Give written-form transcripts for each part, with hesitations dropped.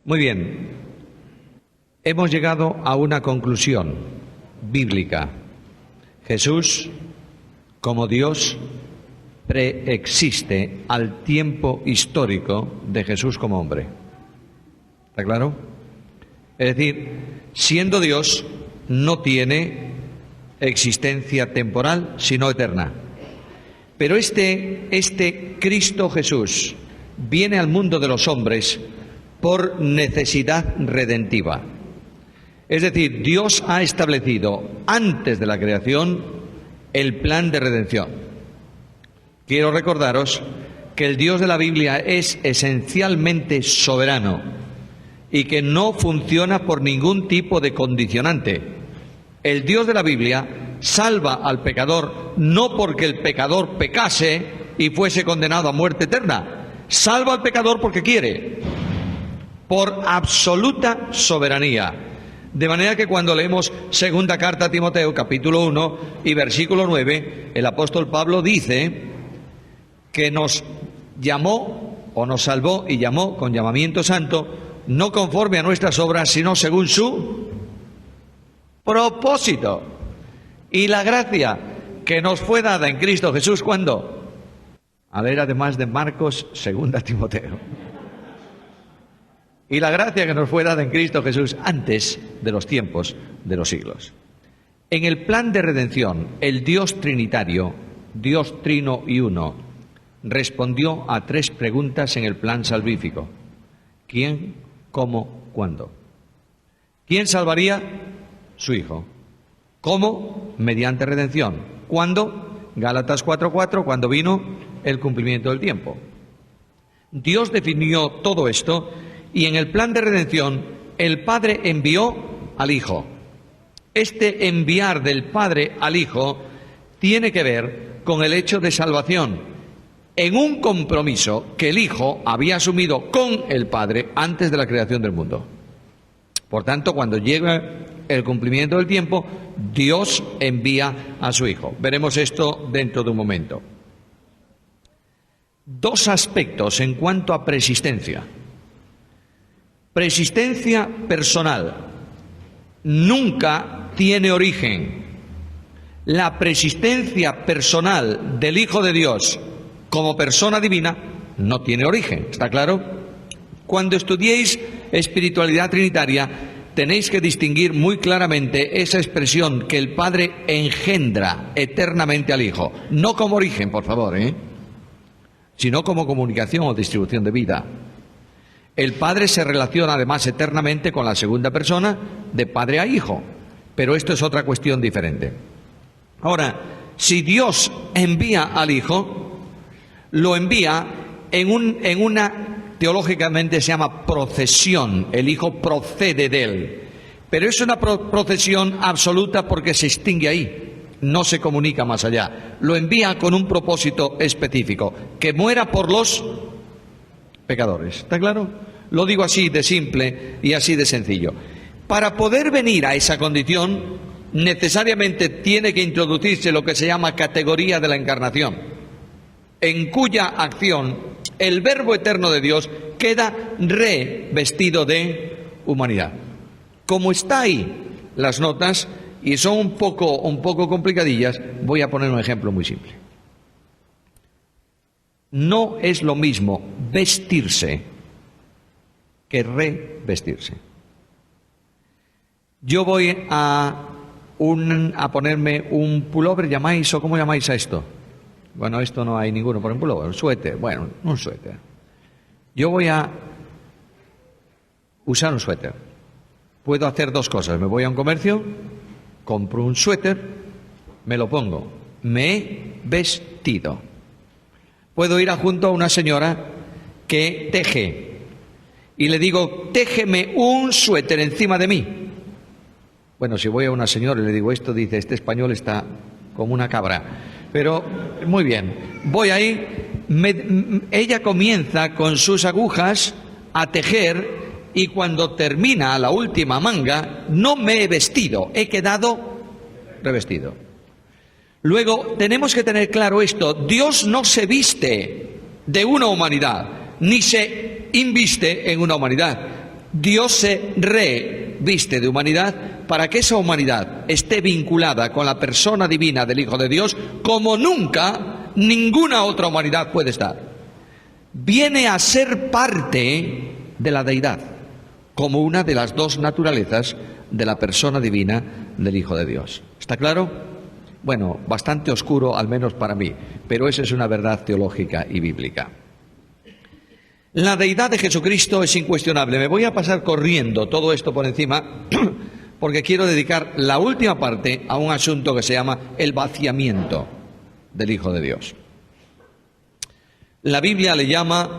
Muy bien, hemos llegado a una conclusión bíblica. Jesús, como Dios, preexiste al tiempo histórico de Jesús como hombre. ¿Está claro? Es decir, siendo Dios, no tiene existencia temporal, sino eterna. Pero este Cristo Jesús viene al mundo de los hombres por necesidad redentiva. Es decir, Dios ha establecido antes de la creación el plan de redención. Quiero recordaros que el Dios de la Biblia es esencialmente soberano y que no funciona por ningún tipo de condicionante. El Dios de la Biblia salva al pecador no porque el pecador pecase y fuese condenado a muerte eterna. Salva al pecador porque quiere, por absoluta soberanía. De manera que cuando leemos segunda carta a Timoteo, capítulo 1 y versículo 9, el apóstol Pablo dice que nos llamó o nos salvó y llamó con llamamiento santo, no conforme a nuestras obras, sino según su propósito. Y la gracia que nos fue dada en Cristo Jesús, ¿cuándo? A ver, además de Marcos, segunda Timoteo. Y la gracia que nos fue dada en Cristo Jesús antes de los tiempos de los siglos. En el plan de redención, el Dios trinitario, Dios trino y uno, respondió a tres preguntas en el plan salvífico. ¿Quién? ¿Cómo? ¿Cuándo? ¿Quién salvaría? Su Hijo. ¿Cómo? Mediante redención. ¿Cuándo? Gálatas 4:4, cuando vino el cumplimiento del tiempo. Dios definió todo esto y en el plan de redención el Padre envió al Hijo. Este enviar del Padre al Hijo tiene que ver con el hecho de salvación, en un compromiso que el Hijo había asumido con el Padre antes de la creación del mundo. Por tanto, cuando llega el cumplimiento del tiempo, Dios envía a su Hijo. Veremos esto dentro de un momento. Dos aspectos en cuanto a preexistencia. Preexistencia personal. Nunca tiene origen. La preexistencia personal del Hijo de Dios como persona divina no tiene origen. ¿Está claro? Cuando estudiéis espiritualidad trinitaria, tenéis que distinguir muy claramente esa expresión que el Padre engendra eternamente al Hijo. No como origen, por favor, sino como comunicación o distribución de vida. El Padre se relaciona además eternamente con la segunda persona de Padre a Hijo, pero esto es otra cuestión diferente. Ahora, si Dios envía al Hijo, lo envía en una, teológicamente se llama procesión, el Hijo procede de él, pero es una procesión absoluta porque se extingue ahí, no se comunica más allá, lo envía con un propósito específico, que muera por los pecadores. ¿Está claro? Lo digo así de simple y así de sencillo. Para poder venir a esa condición, necesariamente tiene que introducirse lo que se llama categoría de la encarnación, en cuya acción el Verbo eterno de Dios queda revestido de humanidad. Como está ahí las notas, y son un poco complicadillas, voy a poner un ejemplo muy simple. No es lo mismo vestirse que revestirse. Yo voy a ponerme un pullover, ¿llamáis o cómo llamáis a esto? Bueno, esto no hay ninguno por un pullover, un suéter, bueno, un suéter. Yo voy a usar un suéter. Puedo hacer dos cosas, me voy a un comercio, compro un suéter, me lo pongo, me he vestido. Puedo ir junto a una señora que teje y le digo, téjeme un suéter encima de mí. Bueno, si voy a una señora y le digo esto, dice, este español está como una cabra. Pero, muy bien, voy ahí, ella comienza con sus agujas a tejer y cuando termina la última manga, no me he vestido, he quedado revestido. Luego, tenemos que tener claro esto, Dios no se viste de una humanidad, ni se inviste en una humanidad. Dios se reviste de humanidad para que esa humanidad esté vinculada con la persona divina del Hijo de Dios como nunca ninguna otra humanidad puede estar. Viene a ser parte de la deidad, como una de las dos naturalezas de la persona divina del Hijo de Dios. ¿Está claro? Bueno, bastante oscuro, al menos para mí, pero esa es una verdad teológica y bíblica. La deidad de Jesucristo es incuestionable. Me voy a pasar corriendo todo esto por encima porque quiero dedicar la última parte a un asunto que se llama el vaciamiento del Hijo de Dios. La Biblia le llama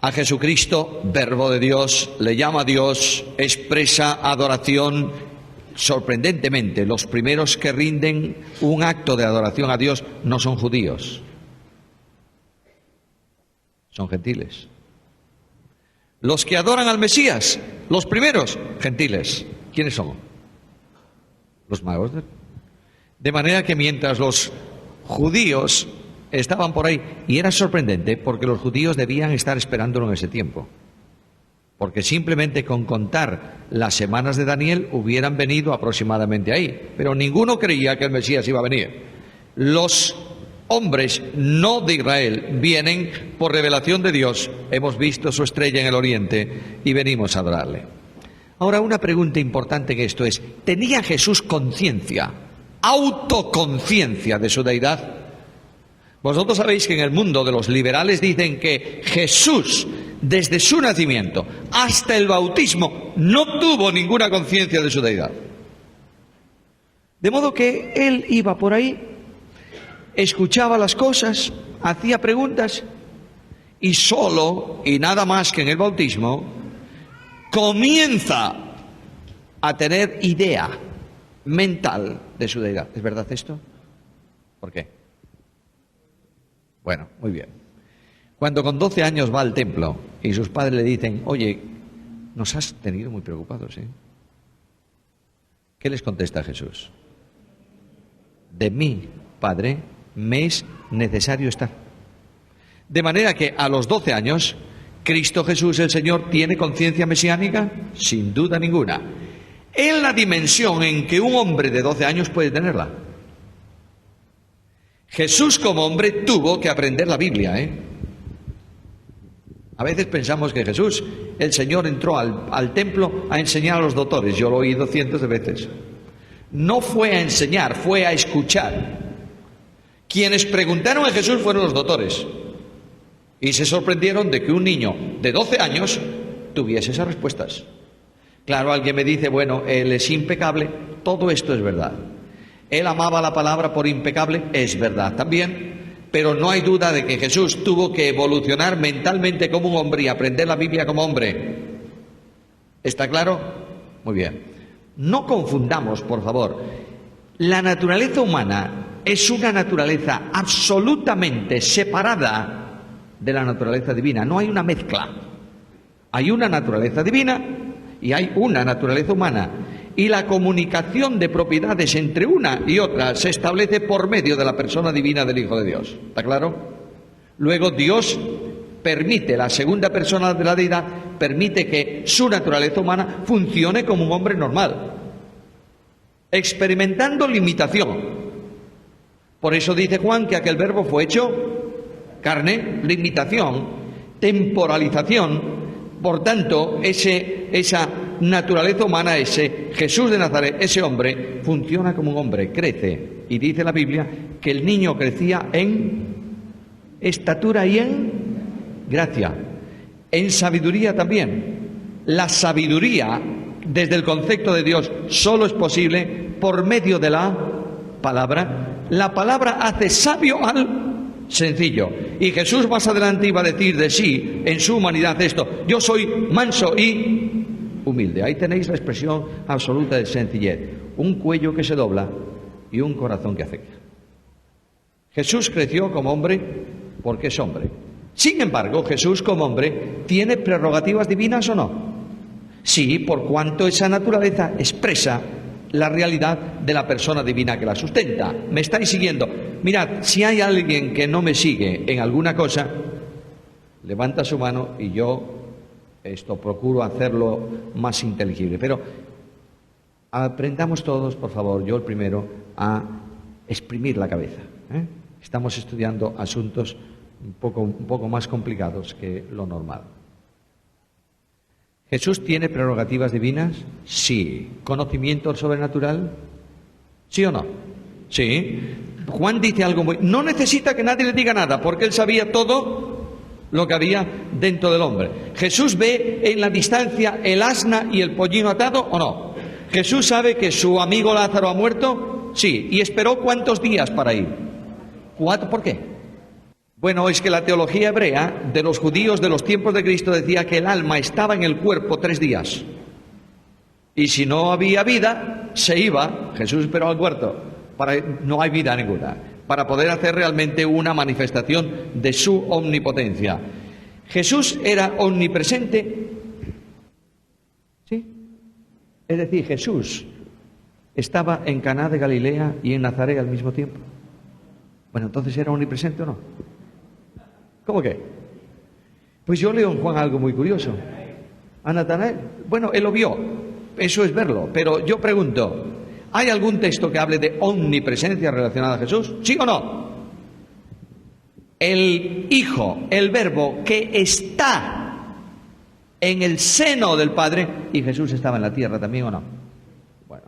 a Jesucristo Verbo de Dios, le llama a Dios, expresa adoración. Sorprendentemente, los primeros que rinden un acto de adoración a Dios no son judíos, son gentiles. Los que adoran al Mesías, los primeros, gentiles. ¿Quiénes son? Los magos. De manera que mientras los judíos estaban por ahí, y era sorprendente porque los judíos debían estar esperándolo en ese tiempo, porque simplemente con contar las semanas de Daniel hubieran venido aproximadamente ahí, pero ninguno creía que el Mesías iba a venir. Los hombres no de Israel vienen por revelación de Dios, hemos visto su estrella en el oriente y venimos a adorarle. Ahora, una pregunta importante en esto es, ¿tenía Jesús conciencia, autoconciencia de su deidad? Vosotros sabéis que en el mundo de los liberales dicen que Jesús, desde su nacimiento hasta el bautismo, no tuvo ninguna conciencia de su deidad. De modo que él iba por ahí, escuchaba las cosas, hacía preguntas y solo y nada más que en el bautismo comienza a tener idea mental de su deidad. ¿Es verdad esto? ¿Por qué? Bueno, muy bien. Cuando con 12 años va al templo y sus padres le dicen, oye, nos has tenido muy preocupados, ¿eh? ¿Qué les contesta Jesús? De mí, Padre, me es necesario estar. De manera que a los 12 años, Cristo Jesús el Señor tiene conciencia mesiánica, sin duda ninguna, en la dimensión en que un hombre de 12 años puede tenerla. Jesús como hombre tuvo que aprender la Biblia, ¿eh? A veces pensamos que Jesús, el Señor, entró al templo a enseñar a los doctores. Yo lo he oído cientos de veces. No fue a enseñar, fue a escuchar. Quienes preguntaron a Jesús fueron los doctores. Y se sorprendieron de que un niño de 12 años tuviese esas respuestas. Claro, alguien me dice, bueno, él es impecable. Todo esto es verdad. Él amaba la palabra por impecable, es verdad también, pero no hay duda de que Jesús tuvo que evolucionar mentalmente como un hombre y aprender la Biblia como hombre. ¿Está claro? Muy bien. No confundamos, por favor. La naturaleza humana es una naturaleza absolutamente separada de la naturaleza divina. No hay una mezcla. Hay una naturaleza divina y hay una naturaleza humana. Y la comunicación de propiedades entre una y otra se establece por medio de la persona divina del Hijo de Dios. ¿Está claro? Luego Dios permite, la segunda persona de la deidad, permite que su naturaleza humana funcione como un hombre normal, experimentando limitación. Por eso dice Juan que aquel verbo fue hecho carne, limitación, temporalización. Por tanto, esa naturaleza humana, ese Jesús de Nazaret, ese hombre, funciona como un hombre, crece. Y dice la Biblia que el niño crecía en estatura y en gracia, en sabiduría también. La sabiduría, desde el concepto de Dios, solo es posible por medio de la palabra. La palabra hace sabio al sencillo. Y Jesús más adelante iba a decir de sí, en su humanidad, esto: yo soy manso y humilde. Ahí tenéis la expresión absoluta de sencillez. Un cuello que se dobla y un corazón que acepta. Jesús creció como hombre porque es hombre. Sin embargo, Jesús como hombre tiene prerrogativas divinas, ¿o no? Sí, por cuanto esa naturaleza expresa la realidad de la persona divina que la sustenta. ¿Me estáis siguiendo? Mirad, si hay alguien que no me sigue en alguna cosa, levanta su mano y yo Esto procuro hacerlo más inteligible, pero aprendamos todos, por favor, yo el primero, a exprimir la cabeza. Estamos estudiando asuntos un poco más complicados que lo normal. ¿Jesús tiene prerrogativas divinas? Sí. ¿Conocimiento sobrenatural? ¿Sí o no? Sí. Juan dice algo no necesita que nadie le diga nada, porque él sabía todo lo que había dentro del hombre. ¿Jesús ve en la distancia el asna y el pollino atado o no? ¿Jesús sabe que su amigo Lázaro ha muerto? Sí. ¿Y esperó cuántos días para ir? 4. ¿Por qué? Bueno, es que la teología hebrea de los judíos de los tiempos de Cristo decía que el alma estaba en el cuerpo 3 días. Y si no había vida, se iba. Jesús esperó al cuarto. No hay vida ninguna. Para poder hacer realmente una manifestación de su omnipotencia. Jesús era omnipresente. ¿Sí? Es decir, Jesús estaba en Caná de Galilea y en Nazaret al mismo tiempo. Bueno, entonces, ¿era omnipresente o no? ¿Cómo que? Pues yo leo en Juan algo muy curioso. A Natanael, bueno, él lo vio, eso es verlo, pero yo pregunto, ¿hay algún texto que hable de omnipresencia relacionada a Jesús? ¿Sí o no? El Hijo, el Verbo que está en el seno del Padre, y Jesús estaba en la tierra también, ¿o no? Bueno,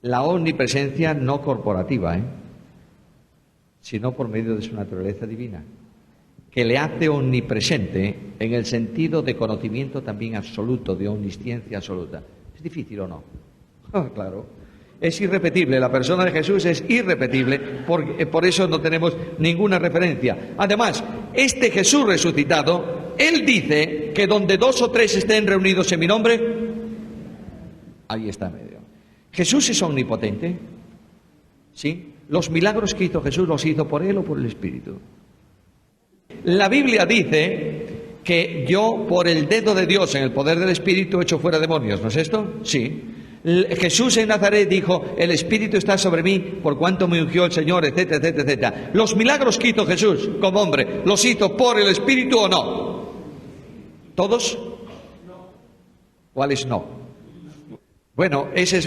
la omnipresencia no corporativa, sino por medio de su naturaleza divina, que le hace omnipresente en el sentido de conocimiento también absoluto, de omnisciencia absoluta. ¿Es difícil o no? Claro. Es irrepetible, la persona de Jesús es irrepetible, por eso no tenemos ninguna referencia. Además, este Jesús resucitado, Él dice que donde 2 o 3 estén reunidos en mi nombre, ahí está en medio. ¿Jesús es omnipotente? ¿Sí? ¿Los milagros que hizo Jesús los hizo por Él o por el Espíritu? La Biblia dice que yo, por el dedo de Dios, en el poder del Espíritu, echo fuera demonios, ¿no es esto? Sí. Jesús en Nazaret dijo, el Espíritu está sobre mí, por cuanto me ungió el Señor, etcétera, etcétera, etcétera. ¿Los milagros que hizo Jesús como hombre, los hizo por el Espíritu o no? ¿Todos? ¿Cuáles no? Bueno, esa es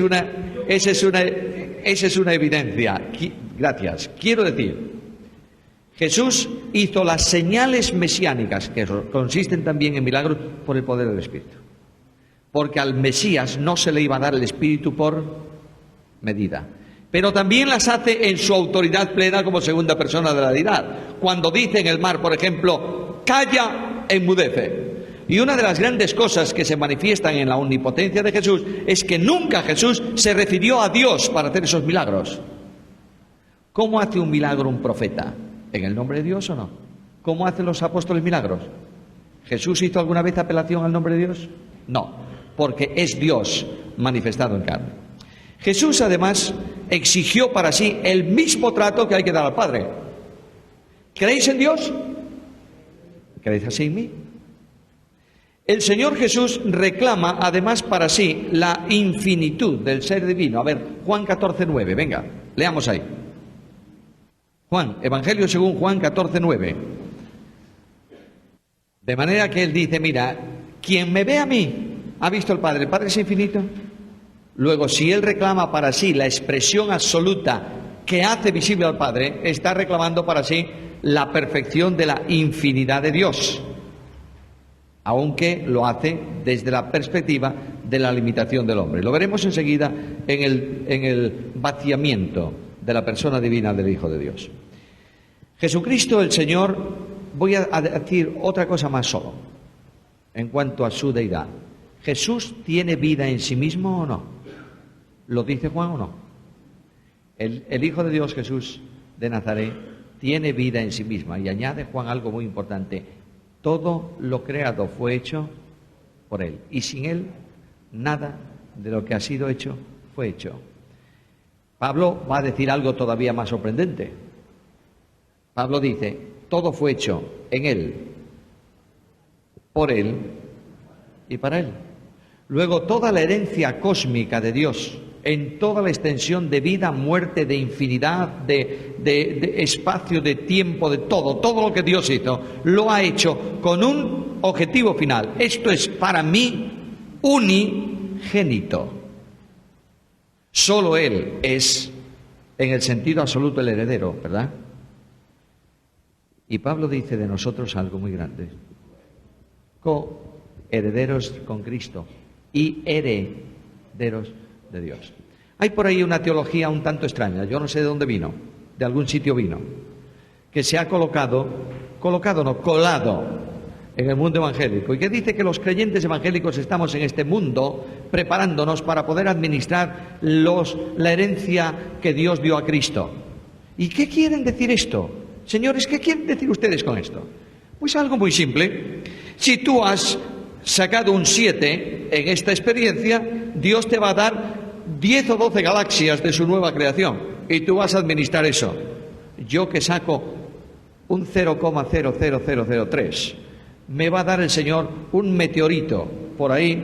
una evidencia. Gracias. Quiero decir, Jesús hizo las señales mesiánicas, que consisten también en milagros, por el poder del Espíritu. Porque al Mesías no se le iba a dar el Espíritu por medida. Pero también las hace en su autoridad plena como segunda persona de la deidad. Cuando dice en el mar, por ejemplo, calla, enmudece. Y una de las grandes cosas que se manifiestan en la omnipotencia de Jesús es que nunca Jesús se refirió a Dios para hacer esos milagros. ¿Cómo hace un milagro un profeta? ¿En el nombre de Dios o no? ¿Cómo hacen los apóstoles milagros? ¿Jesús hizo alguna vez apelación al nombre de Dios? No, porque es Dios manifestado en carne. Jesús además exigió para sí el mismo trato que hay que dar al Padre. ¿Creéis en Dios? ¿Creéis así en mí? El Señor Jesús reclama además para sí la infinitud del ser divino. A ver, Juan 14:9, venga, leamos ahí. Juan, Evangelio según Juan 14:9. De manera que él dice, mira, quien me ve a mí, ha visto al Padre. El Padre es infinito. Luego, si él reclama para sí la expresión absoluta que hace visible al Padre, está reclamando para sí la perfección de la infinidad de Dios, aunque lo hace desde la perspectiva de la limitación del hombre. Lo veremos enseguida en el vaciamiento de la persona divina del Hijo de Dios. Jesucristo el Señor, voy a decir otra cosa más solo, en cuanto a su deidad. ¿Jesús tiene vida en sí mismo o no? ¿Lo dice Juan o no? El Hijo de Dios, Jesús de Nazaret, tiene vida en sí misma. Y añade Juan algo muy importante. Todo lo creado fue hecho por Él. Y sin Él, nada de lo que ha sido hecho fue hecho. Pablo va a decir algo todavía más sorprendente. Pablo dice, todo fue hecho en Él, por Él y para Él. Luego, toda la herencia cósmica de Dios en toda la extensión de vida, muerte, de infinidad, de espacio, de tiempo, de todo lo que Dios hizo, lo ha hecho con un objetivo final. Esto es para mí unigénito. Solo Él es, en el sentido absoluto, el heredero, ¿verdad? Y Pablo dice de nosotros algo muy grande: coherederos con Cristo y herederos de Dios. Hay por ahí una teología un tanto extraña, yo no sé de dónde vino, de algún sitio vino, que se ha colado en el mundo evangélico, y que dice que los creyentes evangélicos estamos en este mundo preparándonos para poder administrar la herencia que Dios dio a Cristo. ¿Y qué quieren decir esto? Señores, ¿qué quieren decir ustedes con esto? Pues algo muy simple. Si tú has sacado un 7 en esta experiencia, Dios te va a dar 10 o 12 galaxias de su nueva creación, y tú vas a administrar eso. Yo que saco un 0,00003, me va a dar el Señor un meteorito por ahí,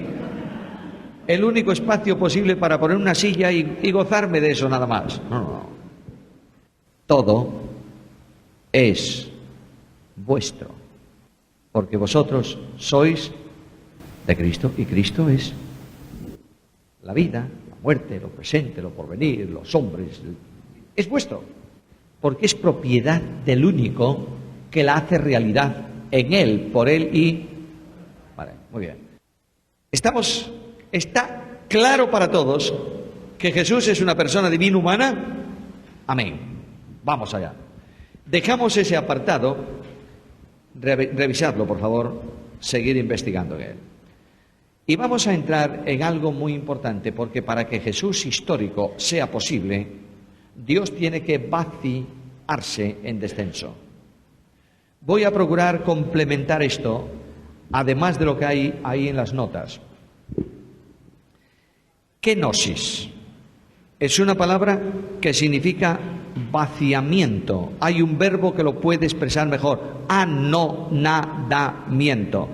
el único espacio posible para poner una silla y gozarme de eso nada más. No. Todo es vuestro, porque vosotros sois de Cristo, y Cristo es la vida, la muerte, lo presente, lo porvenir, los hombres. Es vuestro, porque es propiedad del único que la hace realidad en Él, por Él y... Vale, muy bien. ¿Está claro para todos que Jesús es una persona divina humana? Amén. Vamos allá. Dejamos ese apartado, revisadlo, por favor, seguir investigando en él. Y vamos a entrar en algo muy importante, porque para que Jesús histórico sea posible, Dios tiene que vaciarse en descenso. Voy a procurar complementar esto, además de lo que hay ahí en las notas. Kenosis es una palabra que significa vaciamiento. Hay un verbo que lo puede expresar mejor: anonadamiento.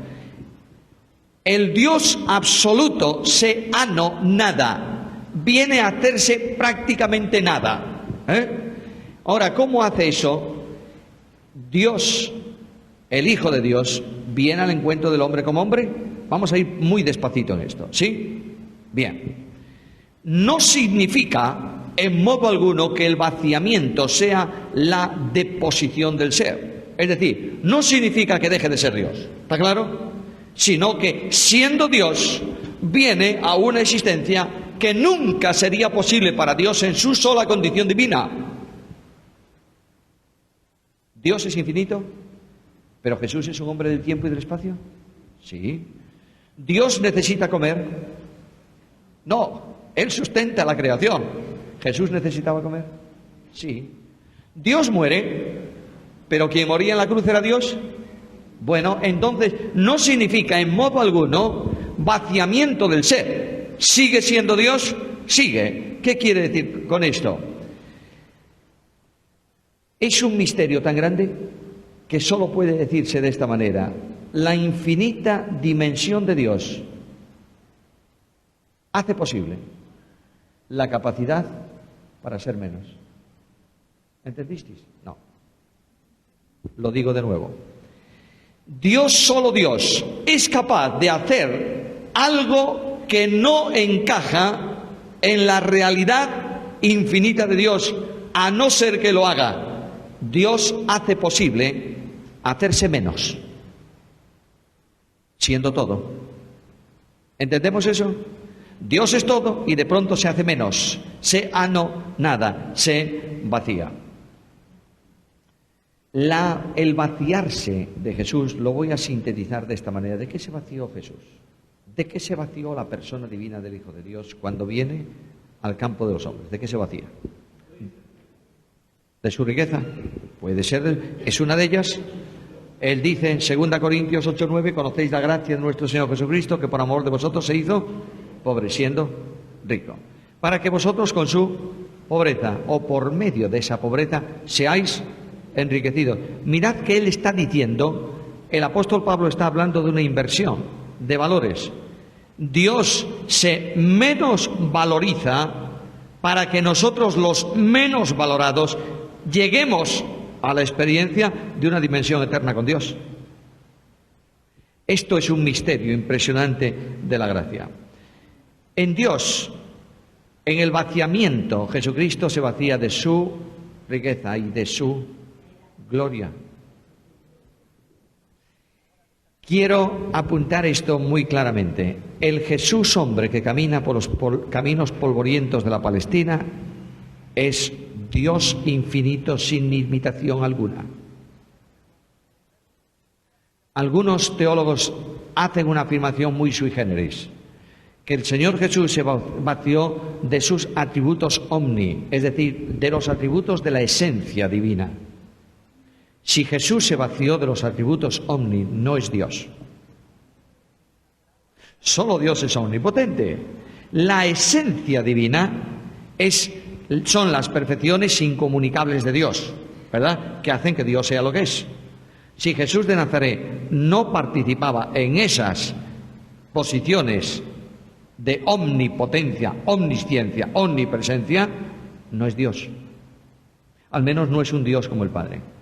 El Dios absoluto se anonada, viene a hacerse prácticamente nada. Ahora, ¿cómo hace eso? Dios, el Hijo de Dios, viene al encuentro del hombre como hombre. Vamos a ir muy despacito en esto, ¿sí? Bien. No significa en modo alguno que el vaciamiento sea la deposición del ser. Es decir, no significa que deje de ser Dios, ¿está claro? Sino que, siendo Dios, viene a una existencia que nunca sería posible para Dios en su sola condición divina. ¿Dios es infinito? ¿Pero Jesús es un hombre del tiempo y del espacio? Sí. ¿Dios necesita comer? No, Él sustenta la creación. ¿Jesús necesitaba comer? Sí. ¿Dios muere? ¿Pero quien moría en la cruz era Dios? Bueno, entonces no significa en modo alguno vaciamiento del ser. ¿Sigue siendo Dios? Sigue. ¿Qué quiere decir con esto? Es un misterio tan grande que solo puede decirse de esta manera: la infinita dimensión de Dios hace posible la capacidad para ser menos. ¿Entendisteis? No. Lo digo de nuevo. Dios, solo Dios, es capaz de hacer algo que no encaja en la realidad infinita de Dios, a no ser que lo haga. Dios hace posible hacerse menos, siendo todo. ¿Entendemos eso? Dios es todo y de pronto se hace menos, se anonada, se vacía. El vaciarse de Jesús lo voy a sintetizar de esta manera. ¿De qué se vació Jesús? ¿De qué se vació la persona divina del Hijo de Dios cuando viene al campo de los hombres? ¿De qué se vacía? ¿De su riqueza? Puede ser, es una de ellas. Él dice en 2 Corintios 8:9: conocéis la gracia de nuestro Señor Jesucristo, que por amor de vosotros se hizo pobre, siendo rico, para que vosotros con su pobreza, o por medio de esa pobreza, seáis enriquecidos. Mirad que él está diciendo, el apóstol Pablo está hablando de una inversión de valores. Dios se menos valoriza para que nosotros, los menos valorados, lleguemos a la experiencia de una dimensión eterna con Dios. Esto es un misterio impresionante de la gracia. En Dios, en el vaciamiento, Jesucristo se vacía de su riqueza y de su gloria. Quiero apuntar esto muy claramente. El Jesús hombre que camina por los caminos polvorientos de la Palestina es Dios infinito sin imitación alguna. Algunos teólogos hacen una afirmación muy sui generis, que el Señor Jesús se vació de sus atributos omni, es decir, de los atributos de la esencia divina. Si Jesús se vació de los atributos omni, no es Dios. Solo Dios es omnipotente. La esencia divina son las perfecciones incomunicables de Dios, ¿verdad?, que hacen que Dios sea lo que es. Si Jesús de Nazaret no participaba en esas posiciones de omnipotencia, omnisciencia, omnipresencia, no es Dios. Al menos no es un Dios como el Padre.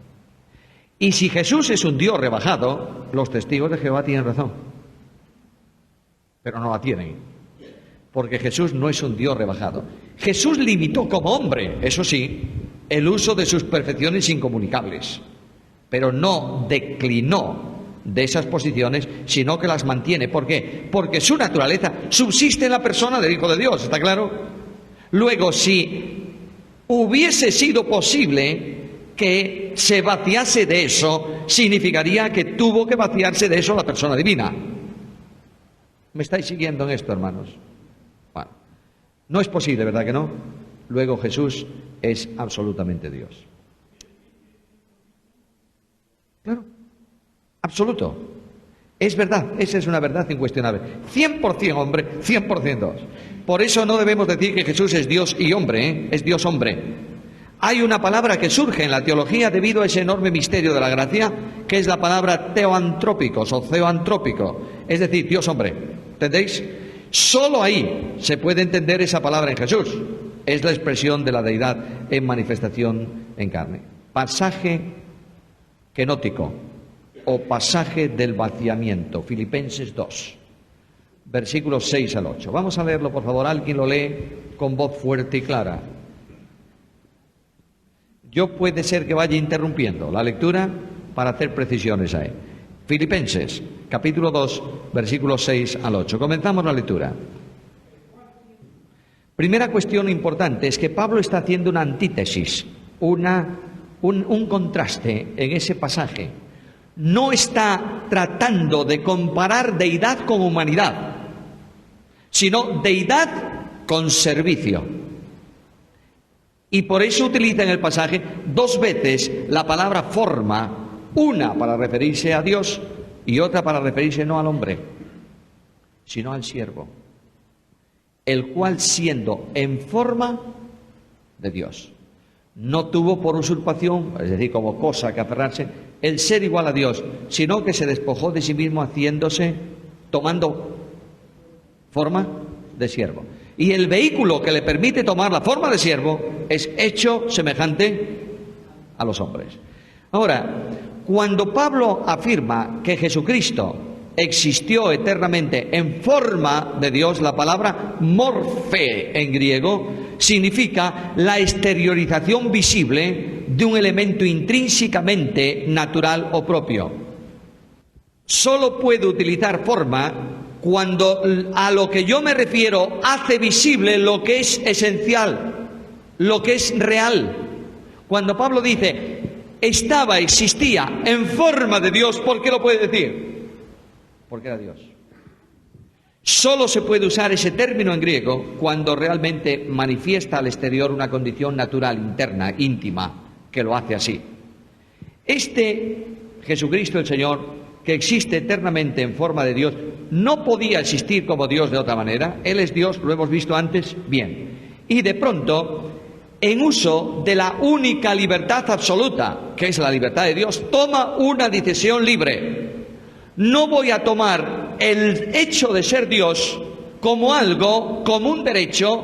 Y si Jesús es un Dios rebajado, los testigos de Jehová tienen razón. Pero no la tienen. Porque Jesús no es un Dios rebajado. Jesús limitó como hombre, eso sí, el uso de sus perfecciones incomunicables. Pero no declinó de esas posiciones, sino que las mantiene. ¿Por qué? Porque su naturaleza subsiste en la persona del Hijo de Dios, ¿está claro? Luego, si hubiese sido posible que se vaciase de eso, significaría que tuvo que vaciarse de eso la persona divina. ¿Me estáis siguiendo en esto, hermanos? Bueno, no es posible, ¿verdad que no? Luego Jesús es absolutamente Dios. Claro, absoluto. Es verdad, esa es una verdad incuestionable. 100% hombre, 100% Dios. Por eso no debemos decir que Jesús es Dios y hombre, ¿eh? Es Dios hombre. Hay una palabra que surge en la teología debido a ese enorme misterio de la gracia, que es la palabra teoantrópicos o zoantrópico, es decir, Dios hombre. ¿Entendéis? Solo ahí se puede entender esa palabra en Jesús. Es la expresión de la deidad en manifestación en carne. Pasaje kenótico o pasaje del vaciamiento, Filipenses 2, versículos 6 al 8. Vamos a leerlo, por favor. Alguien lo lee con voz fuerte y clara. Yo puede ser que vaya interrumpiendo la lectura para hacer precisiones ahí. Filipenses, capítulo 2, versículos 6 al 8. Comenzamos la lectura. Primera cuestión importante es que Pablo está haciendo una antítesis, un contraste en ese pasaje. No está tratando de comparar deidad con humanidad, sino deidad con servicio. Y por eso utiliza en el pasaje dos veces la palabra forma, una para referirse a Dios y otra para referirse no al hombre, sino al siervo, el cual siendo en forma de Dios, no tuvo por usurpación, es decir, como cosa que aferrarse, el ser igual a Dios, sino que se despojó de sí mismo tomando forma de siervo. Y el vehículo que le permite tomar la forma de siervo es hecho semejante a los hombres. Ahora, cuando Pablo afirma que Jesucristo existió eternamente en forma de Dios, la palabra morfe en griego significa la exteriorización visible de un elemento intrínsecamente natural o propio. Solo puedo utilizar forma cuando a lo que yo me refiero hace visible lo que es esencial, lo que es real. Cuando Pablo dice, existía en forma de Dios, ¿por qué lo puede decir? Porque era Dios. Solo se puede usar ese término en griego cuando realmente manifiesta al exterior una condición natural, interna, íntima, que lo hace así. Este Jesucristo el Señor, que existe eternamente en forma de Dios, no podía existir como Dios de otra manera. Él es Dios, lo hemos visto antes, bien. Y de pronto, en uso de la única libertad absoluta, que es la libertad de Dios, toma una decisión libre. No voy a tomar el hecho de ser Dios como algo, como un derecho,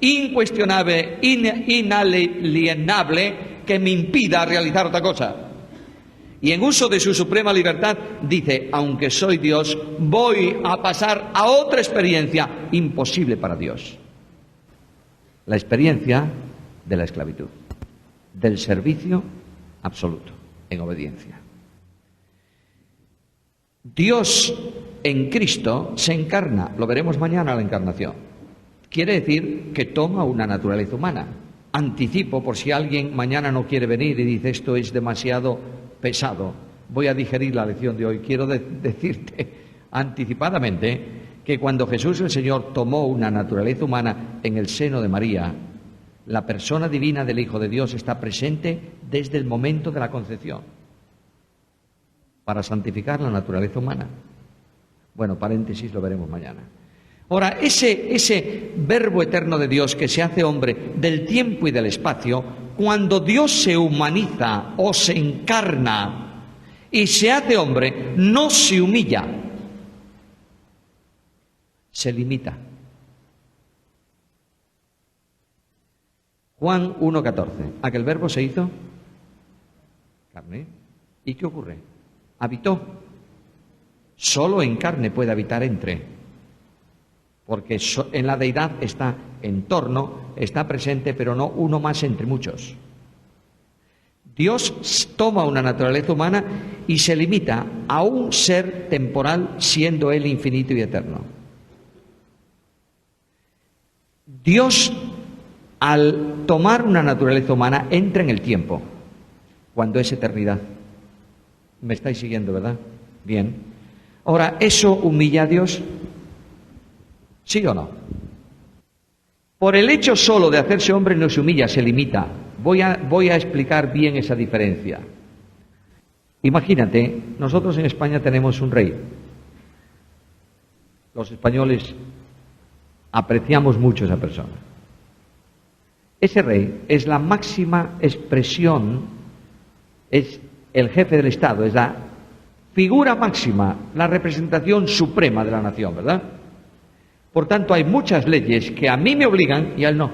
incuestionable, inalienable, que me impida realizar otra cosa. Y en uso de su suprema libertad dice, aunque soy Dios, voy a pasar a otra experiencia imposible para Dios. La experiencia de la esclavitud, del servicio absoluto, en obediencia. Dios en Cristo se encarna, lo veremos mañana la encarnación. Quiere decir que toma una naturaleza humana. Anticipo, por si alguien mañana no quiere venir y dice esto es demasiado pesado, voy a digerir la lección de hoy. Quiero decirte anticipadamente que cuando Jesús el Señor tomó una naturaleza humana en el seno de María, la persona divina del Hijo de Dios está presente desde el momento de la concepción para santificar la naturaleza humana. Bueno, paréntesis, lo veremos mañana. Ahora, ese verbo eterno de Dios que se hace hombre del tiempo y del espacio, cuando Dios se humaniza o se encarna y se hace hombre, no se humilla, se limita. Juan 1,14. Aquel verbo se hizo carne. ¿Y qué ocurre? Habitó. Solo en carne puede habitar entre. Porque en la deidad está en torno, está presente, pero no uno más entre muchos. Dios toma una naturaleza humana y se limita a un ser temporal, siendo Él infinito y eterno. Dios, al tomar una naturaleza humana, entra en el tiempo, cuando es eternidad. ¿Me estáis siguiendo, verdad? Bien. Ahora, ¿eso humilla a Dios? ¿Sí o no? Por el hecho solo de hacerse hombre no se humilla, se limita. Voy a explicar bien esa diferencia. Imagínate, nosotros en España tenemos un rey. Los españoles apreciamos mucho a esa persona. Ese rey es la máxima expresión, es el jefe del Estado, es la figura máxima, la representación suprema de la nación, ¿verdad? Por tanto, hay muchas leyes que a mí me obligan y a él no.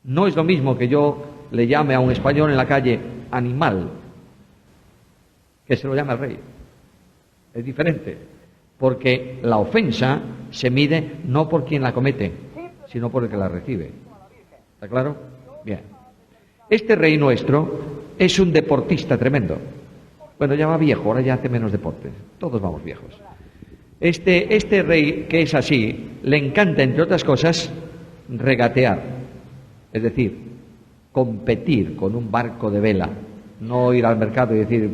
No es lo mismo que yo le llame a un español en la calle animal, que se lo llame al rey. Es diferente, porque la ofensa se mide no por quien la comete, sino por el que la recibe. ¿Está claro? Bien. Este rey nuestro es un deportista tremendo. Bueno, ya va viejo, ahora ya hace menos deporte. Todos vamos viejos. Este rey, que es así, le encanta, entre otras cosas, regatear. Es decir, competir con un barco de vela. No ir al mercado y decir,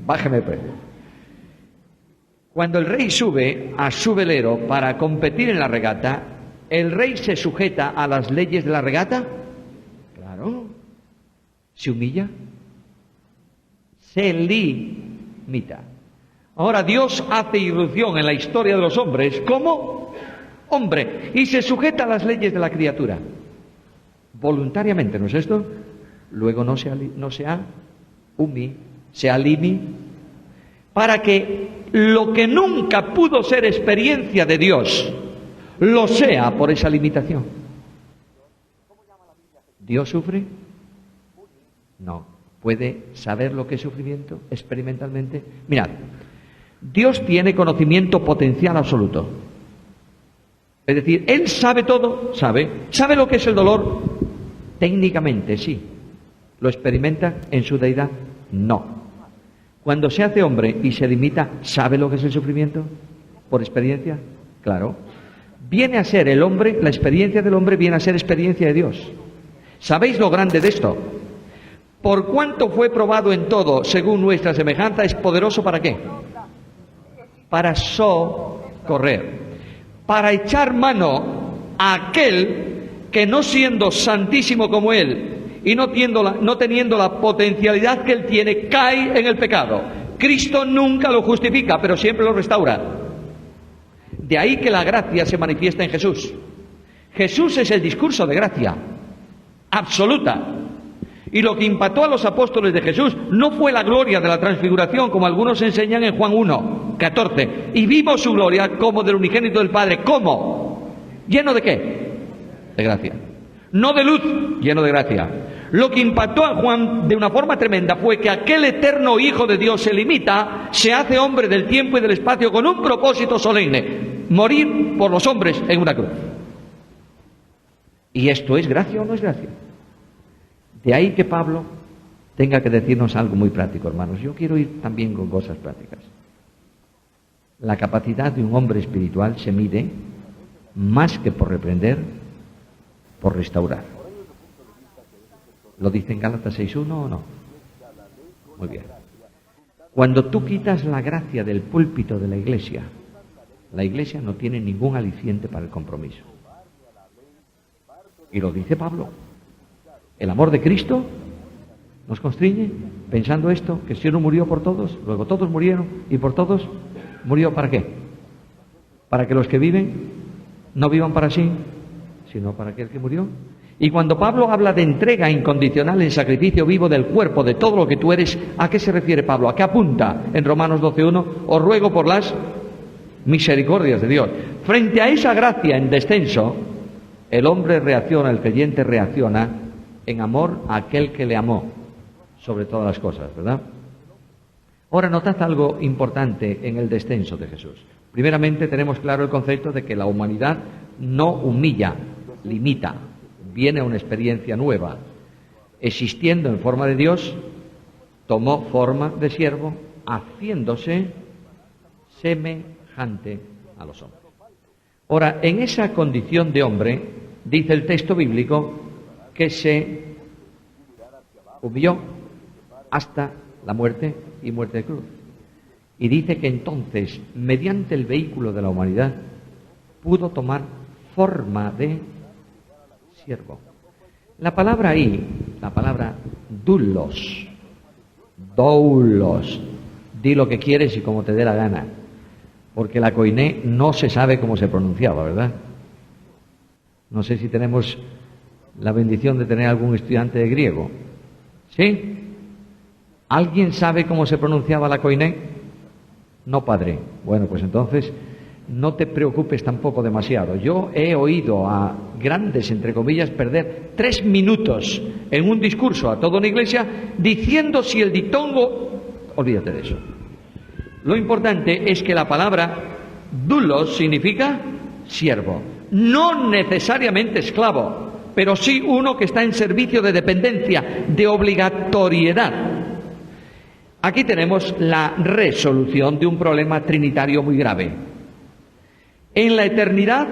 bájeme el precio. Cuando el rey sube a su velero para competir en la regata, ¿el rey se sujeta a las leyes de la regata? Claro. ¿Se humilla? Se limita. Ahora Dios hace irrupción en la historia de los hombres como hombre y se sujeta a las leyes de la criatura. Voluntariamente, ¿no es esto? Luego no se alimi, para que lo que nunca pudo ser experiencia de Dios, lo sea por esa limitación. ¿Dios sufre? No. ¿Puede saber lo que es sufrimiento experimentalmente? Mirad, Dios tiene conocimiento potencial absoluto. Es decir, Él sabe todo, sabe lo que es el dolor. Técnicamente sí. ¿Lo experimenta en su deidad? No. Cuando se hace hombre y se limita, ¿sabe lo que es el sufrimiento? ¿Por experiencia? Claro. Viene a ser el hombre, la experiencia del hombre viene a ser experiencia de Dios. ¿Sabéis lo grande de esto? Por cuanto fue probado en todo, según nuestra semejanza, es poderoso ¿para qué? Para socorrer, para echar mano a aquel que no siendo santísimo como Él y no teniendo la potencialidad que Él tiene, cae en el pecado. Cristo nunca lo justifica, pero siempre lo restaura. De ahí que la gracia se manifiesta en Jesús. Jesús es el discurso de gracia absoluta. Y lo que impactó a los apóstoles de Jesús no fue la gloria de la transfiguración, como algunos enseñan en Juan 1:14. Y vimos su gloria como del unigénito del Padre. ¿Cómo? ¿Lleno de qué? de gracia. No de luz, lleno de gracia. Lo que impactó a Juan de una forma tremenda fue que aquel eterno Hijo de Dios se limita, se hace hombre del tiempo y del espacio con un propósito solemne: morir por los hombres en una cruz. ¿Y esto es gracia o no es gracia? De ahí que Pablo tenga que decirnos algo muy práctico, hermanos. Yo quiero ir también con cosas prácticas. La capacidad de un hombre espiritual se mide más que por reprender, por restaurar. ¿Lo dice en Gálatas 6:1 o no? Muy bien. Cuando tú quitas la gracia del púlpito de la iglesia no tiene ningún aliciente para el compromiso. Y lo dice Pablo. El amor de Cristo nos constriñe, pensando esto, que si uno murió por todos, luego todos murieron, y por todos murió ¿para qué? Para que los que viven no vivan para sí, sino para aquel que murió. Y cuando Pablo habla de entrega incondicional en sacrificio vivo del cuerpo, de todo lo que tú eres, ¿a qué se refiere Pablo? ¿A qué apunta en Romanos 12:1? Os ruego por las misericordias de Dios. Frente a esa gracia en descenso, el hombre reacciona, el creyente reacciona en amor a aquel que le amó sobre todas las cosas, ¿verdad? Ahora, notad algo importante en el descenso de Jesús. Primeramente, tenemos claro el concepto de que la humanidad no humilla, limita, viene a una experiencia nueva. Existiendo en forma de Dios, tomó forma de siervo, haciéndose semejante a los hombres. Ahora, en esa condición de hombre, dice el texto bíblico que se humilló hasta la muerte y muerte de cruz. Y dice que entonces, mediante el vehículo de la humanidad, pudo tomar forma de siervo. La palabra ahí, la palabra doulos, di lo que quieres y como te dé la gana, porque la koiné no se sabe cómo se pronunciaba, ¿verdad? No sé si tenemos la bendición de tener algún estudiante de griego. ¿Sí? ¿Alguien sabe cómo se pronunciaba la koiné? No, padre. Bueno, pues entonces no te preocupes tampoco demasiado. Yo he oído a grandes, entre comillas, perder 3 minutos en un discurso a toda una iglesia diciendo si el diptongo... Olvídate de eso. Lo importante es que la palabra doulos significa siervo. No necesariamente esclavo, pero sí uno que está en servicio de dependencia, de obligatoriedad. Aquí tenemos la resolución de un problema trinitario muy grave. En la eternidad,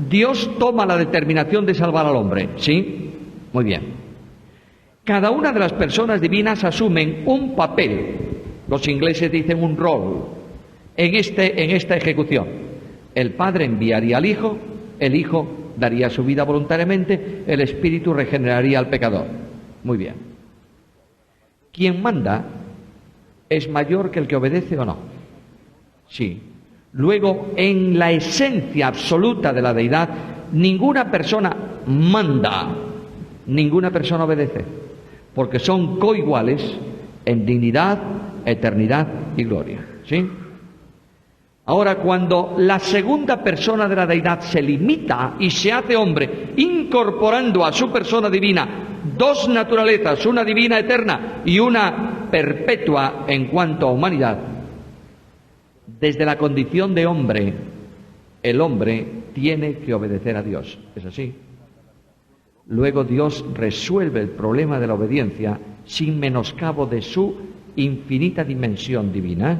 Dios toma la determinación de salvar al hombre, ¿sí? Muy bien. Cada una de las personas divinas asumen un papel, los ingleses dicen un rol, en esta ejecución. El Padre enviaría al Hijo, el Hijo daría su vida voluntariamente, el Espíritu regeneraría al pecador. Muy bien. ¿Quién manda es mayor que el que obedece o no? Sí. Luego, en la esencia absoluta de la deidad, ninguna persona manda, ninguna persona obedece, porque son coiguales en dignidad, eternidad y gloria. ¿Sí? Ahora, cuando la segunda persona de la deidad se limita y se hace hombre, incorporando a su persona divina 2 naturalezas, una divina eterna y una perpetua en cuanto a humanidad, desde la condición de hombre, el hombre tiene que obedecer a Dios. ¿Es así? Luego Dios resuelve el problema de la obediencia sin menoscabo de su infinita dimensión divina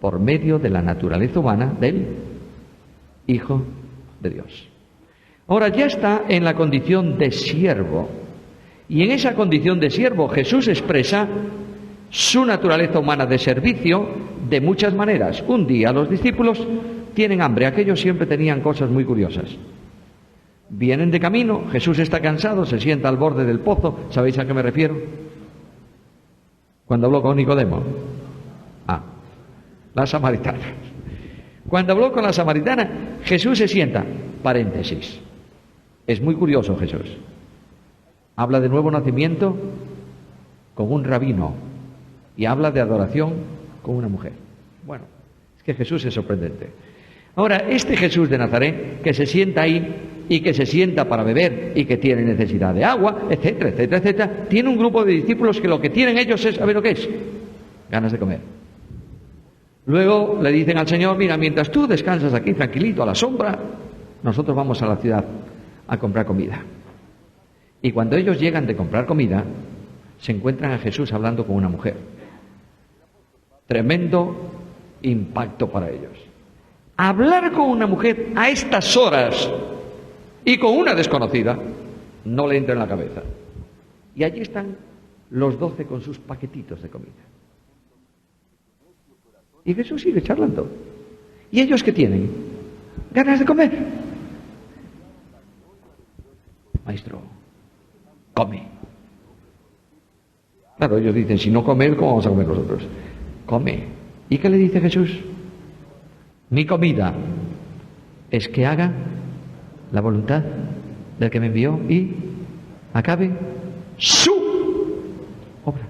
por medio de la naturaleza humana del Hijo de Dios. Ahora ya está en la condición de siervo, y en esa condición de siervo Jesús expresa su naturaleza humana de servicio de muchas maneras. Un día los discípulos tienen hambre, aquellos siempre tenían cosas muy curiosas. Vienen de camino, Jesús está cansado, se sienta al borde del pozo. ¿Sabéis a qué me refiero? Cuando habló con Nicodemo. La samaritana. Cuando habló con la samaritana, Jesús se sienta. Paréntesis. Es muy curioso Jesús. Habla de nuevo nacimiento con un rabino y habla de adoración con una mujer. Bueno, es que Jesús es sorprendente. Ahora, este Jesús de Nazaret, que se sienta ahí, y que se sienta para beber y que tiene necesidad de agua, etcétera, etcétera, etcétera, tiene un grupo de discípulos que lo que tienen ellos es, ¿saber lo que es? Ganas de comer. Luego le dicen al Señor, mira, mientras tú descansas aquí tranquilito a la sombra, nosotros vamos a la ciudad a comprar comida. Y cuando ellos llegan de comprar comida, se encuentran a Jesús hablando con una mujer. Tremendo impacto para ellos. Hablar con una mujer a estas horas y con una desconocida no le entra en la cabeza. Y allí están los 12 con sus paquetitos de comida. Y Jesús sigue charlando. ¿Y ellos qué tienen? ¿Ganas de comer? Maestro, come. Claro, ellos dicen, si no come él, ¿cómo vamos a comer nosotros? Come. ¿Y qué le dice Jesús? Mi comida es que haga la voluntad del que me envió y acabe su obra.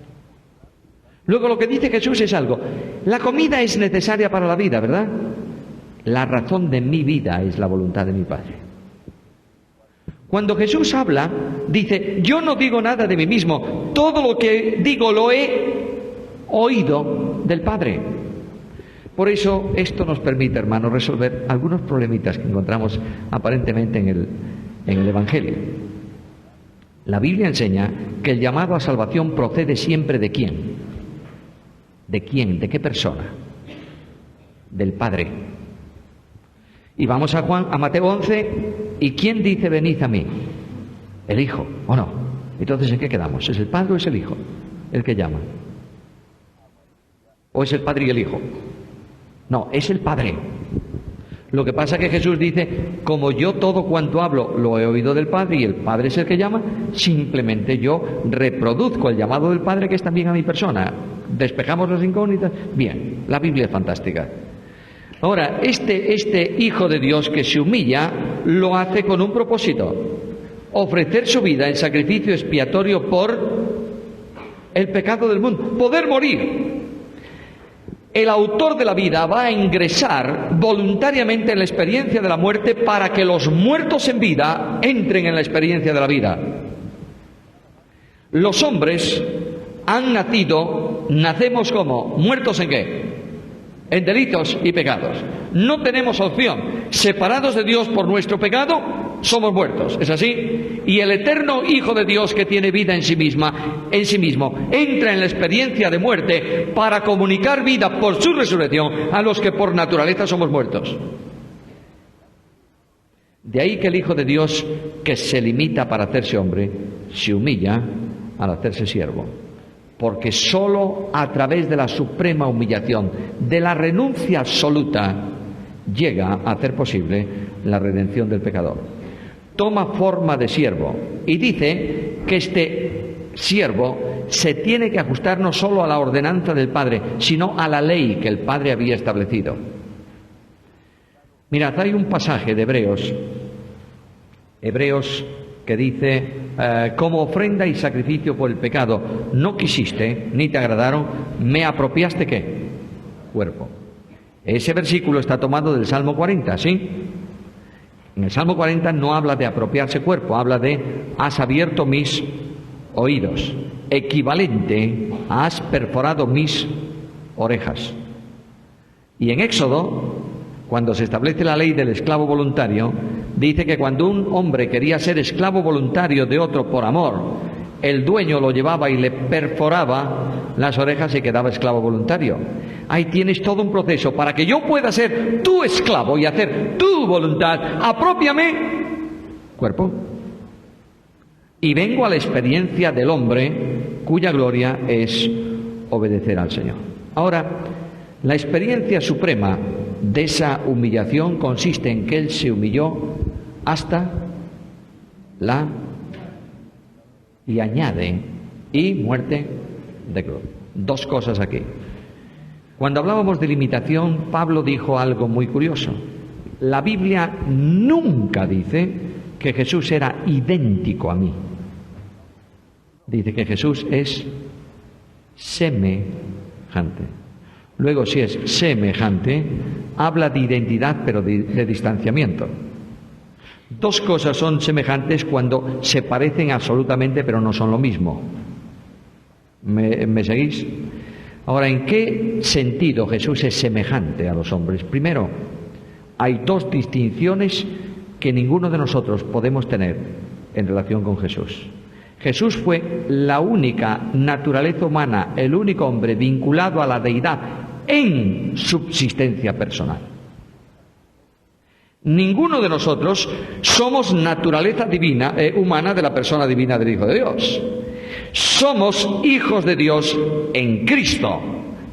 Luego lo que dice Jesús es algo. La comida es necesaria para la vida, ¿verdad? La razón de mi vida es la voluntad de mi Padre. Cuando Jesús habla, dice, yo no digo nada de mí mismo, todo lo que digo lo he oído del Padre. Por eso esto nos permite, hermanos, resolver algunos problemitas que encontramos aparentemente en el Evangelio. La Biblia enseña que el llamado a salvación procede siempre ¿de quién? ¿De quién? ¿De qué persona? Del Padre. Y vamos a Mateo 11, ¿y quién dice venid a mí? El Hijo, ¿o no? Entonces, ¿en qué quedamos? ¿Es el Padre o es el Hijo el que llama? ¿O es el Padre y el Hijo? No, es el Padre. Lo que pasa es que Jesús dice, como yo todo cuanto hablo lo he oído del Padre y el Padre es el que llama, simplemente yo reproduzco el llamado del Padre que es también a mi persona. ¿Despejamos las incógnitas? Bien, la Biblia es fantástica. Ahora, este Hijo de Dios que se humilla, lo hace con un propósito: ofrecer su vida en sacrificio expiatorio por el pecado del mundo, poder morir. El autor de la vida va a ingresar voluntariamente en la experiencia de la muerte para que los muertos en vida entren en la experiencia de la vida. Los hombres han nacido, nacemos como muertos ¿en qué? En delitos y pecados. No tenemos opción. Separados de Dios por nuestro pecado, somos muertos. ¿Es así? Y el eterno Hijo de Dios que tiene vida en sí mismo, entra en la experiencia de muerte para comunicar vida por su resurrección a los que por naturaleza somos muertos. De ahí que el Hijo de Dios, que se limita para hacerse hombre, se humilla al hacerse siervo. Porque sólo a través de la suprema humillación, de la renuncia absoluta, llega a hacer posible la redención del pecador. Toma forma de siervo y dice que este siervo se tiene que ajustar no solo a la ordenanza del Padre, sino a la ley que el Padre había establecido. Mirad, hay un pasaje de Hebreos que dice, como ofrenda y sacrificio por el pecado no quisiste, ni te agradaron, me apropiaste ¿qué? Cuerpo. Ese versículo está tomado del Salmo 40, ¿sí? En el Salmo 40 no habla de apropiarse cuerpo, habla de has abierto mis oídos, equivalente a has perforado mis orejas. Y en Éxodo, cuando se establece la ley del esclavo voluntario, dice que cuando un hombre quería ser esclavo voluntario de otro por amor, el dueño lo llevaba y le perforaba las orejas y quedaba esclavo voluntario. Ahí tienes todo un proceso para que yo pueda ser tu esclavo y hacer tu voluntad. Aprópiame cuerpo. Y vengo a la experiencia del hombre cuya gloria es obedecer al Señor. Ahora, la experiencia suprema de esa humillación consiste en que Él se humilló hasta la y añade y muerte de cruz. Dos cosas aquí. Cuando hablábamos de limitación, Pablo dijo algo muy curioso. La Biblia nunca dice que Jesús era idéntico a mí. Dice que Jesús es semejante. Luego, si es semejante, habla de identidad, pero de distanciamiento. Dos cosas son semejantes cuando se parecen absolutamente pero no son lo mismo. ¿Me seguís? Ahora, ¿en qué sentido Jesús es semejante a los hombres? Primero, hay dos distinciones que ninguno de nosotros podemos tener en relación con Jesús. Jesús fue la única naturaleza humana, el único hombre vinculado a la deidad en subsistencia personal. Ninguno de nosotros somos naturaleza divina, humana de la persona divina del Hijo de Dios. Somos hijos de Dios en Cristo,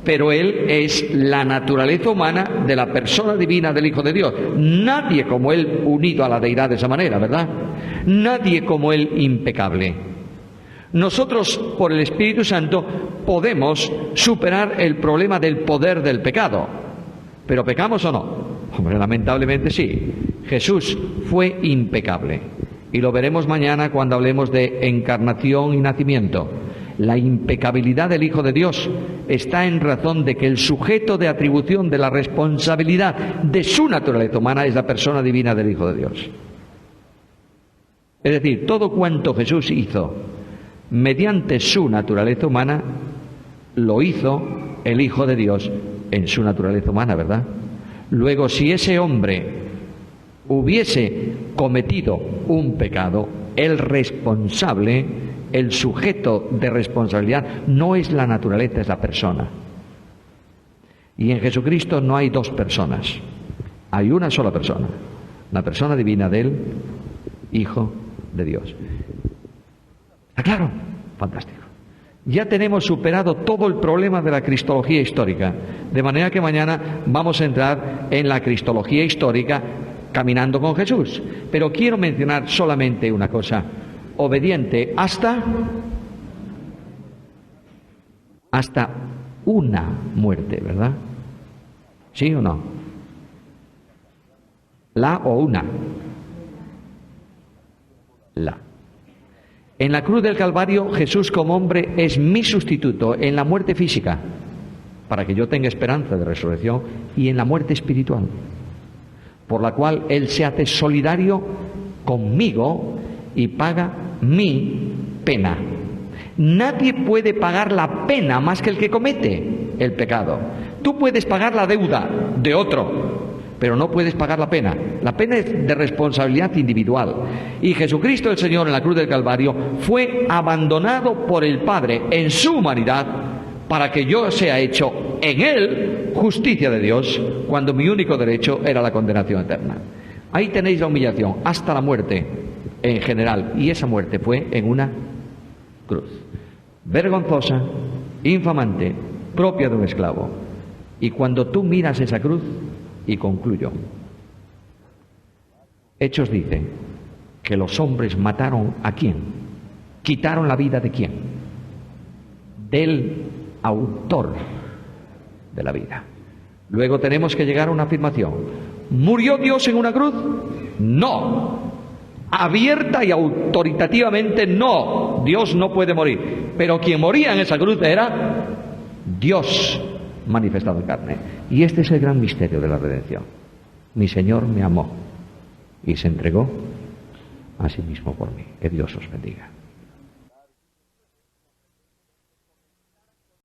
pero Él es la naturaleza humana de la persona divina del Hijo de Dios. Nadie como Él unido a la deidad de esa manera, ¿verdad? Nadie como Él impecable. Nosotros, por el Espíritu Santo, podemos superar el problema del poder del pecado. ¿Pero pecamos o no? Hombre, lamentablemente sí. Jesús fue impecable. Y lo veremos mañana cuando hablemos de encarnación y nacimiento. La impecabilidad del Hijo de Dios está en razón de que el sujeto de atribución de la responsabilidad de su naturaleza humana es la persona divina del Hijo de Dios. Es decir, todo cuanto Jesús hizo mediante su naturaleza humana, lo hizo el Hijo de Dios en su naturaleza humana, ¿verdad? Luego, si ese hombre hubiese cometido un pecado, el responsable, el sujeto de responsabilidad, no es la naturaleza, es la persona. Y en Jesucristo no hay dos personas, hay una sola persona, la persona divina del Hijo de Dios. ¿Está claro? Fantástico. Ya tenemos superado todo el problema de la cristología histórica, de manera que mañana vamos a entrar en la cristología histórica caminando con Jesús. Pero quiero mencionar solamente una cosa: obediente hasta una muerte, ¿verdad? ¿Sí o no? ¿La o una? La. En la cruz del Calvario, Jesús como hombre es mi sustituto en la muerte física, para que yo tenga esperanza de resurrección, y en la muerte espiritual, por la cual Él se hace solidario conmigo y paga mi pena. Nadie puede pagar la pena más que el que comete el pecado. Tú puedes pagar la deuda de otro, pero no puedes pagar la pena. La pena es de responsabilidad individual. Y Jesucristo el Señor en la cruz del Calvario fue abandonado por el Padre en su humanidad para que yo sea hecho en Él justicia de Dios, cuando mi único derecho era la condenación eterna. Ahí tenéis la humillación hasta la muerte en general, y esa muerte fue en una cruz. Vergonzosa, infamante, propia de un esclavo. Y cuando tú miras esa cruz, y concluyo, Hechos dice que los hombres mataron ¿a quién? ¿Quitaron la vida de quién? Del autor de la vida. Luego tenemos que llegar a una afirmación: ¿murió Dios en una cruz? No. Abierta y autoritativamente no. Dios no puede morir. Pero quien moría en esa cruz era Dios manifestado en carne. Y este es el gran misterio de la redención. Mi Señor me amó y se entregó a sí mismo por mí. Que Dios os bendiga.